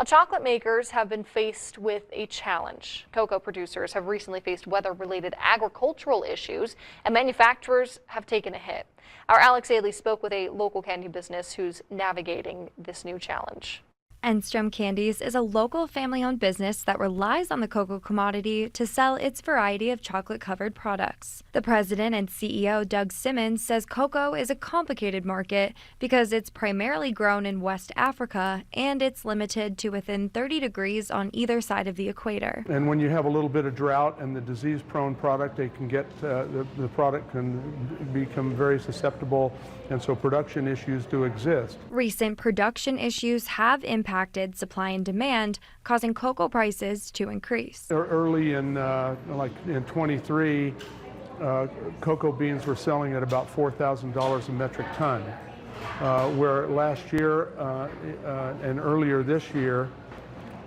Now, chocolate makers have been faced with a challenge. Cocoa producers have recently faced weather-related agricultural issues, and manufacturers have taken a hit. Our Alex Ailey spoke with a local candy business who's navigating this new challenge. Enstrom Candies is a local family-owned business that relies on the cocoa commodity to sell its variety of chocolate-covered products. The president and CEO, Doug Simmons, says cocoa is a complicated market because it's primarily grown in West Africa and it's limited to within 30 degrees on either side of the equator. And when you have a little bit of drought and the disease-prone product, they can get the product can become very susceptible, and so production issues do exist. Recent production issues have impacted supply and demand, causing cocoa prices to increase. Early in in 23, cocoa beans were selling at about $4,000 a metric ton, where last year and earlier this year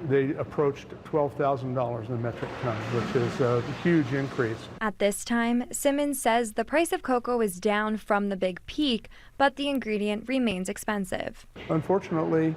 they approached $12,000 a metric ton, which is a huge increase. At this time, Simmons says the price of cocoa is down from the big peak, but the ingredient remains expensive. Unfortunately,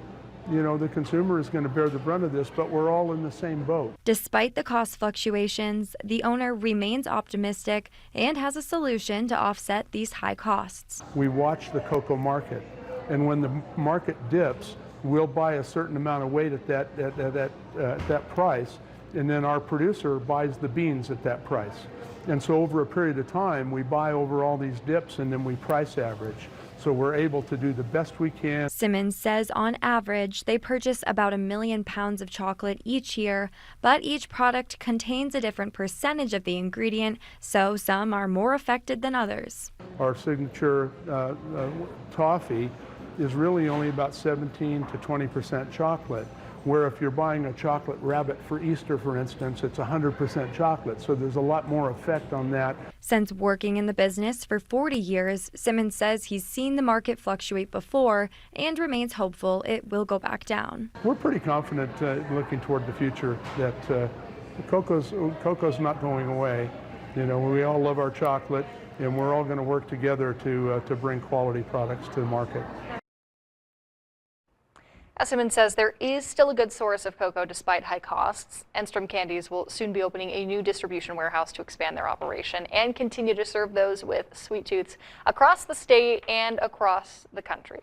the consumer is going to bear the brunt of this, but we're all in the same boat. Despite the cost fluctuations, the owner remains optimistic and has a solution to offset these high costs. We watch the cocoa market, and when the market dips, we'll buy a certain amount of weight at that price, and then our producer buys the beans at that price. And so over a period of time, we buy over all these dips and then we price average. So we're able to do the best we can. Simmons says on average, they purchase about 1 million pounds of chocolate each year, but each product contains a different percentage of the ingredient, so some are more affected than others. Our signature toffee is really only about 17 to 20% chocolate, where if you're buying a chocolate rabbit for Easter, for instance, it's 100% chocolate, so there's a lot more effect on that. Since working in the business for 40 years, Simmons says he's seen the market fluctuate before and remains hopeful it will go back down. We're pretty confident looking toward the future that cocoa's not going away. We all love our chocolate, and we're all going to work together to bring quality products to the market. Simmons says there is still a good source of cocoa despite high costs. Enstrom Candies will soon be opening a new distribution warehouse to expand their operation and continue to serve those with sweet tooths across the state and across the country.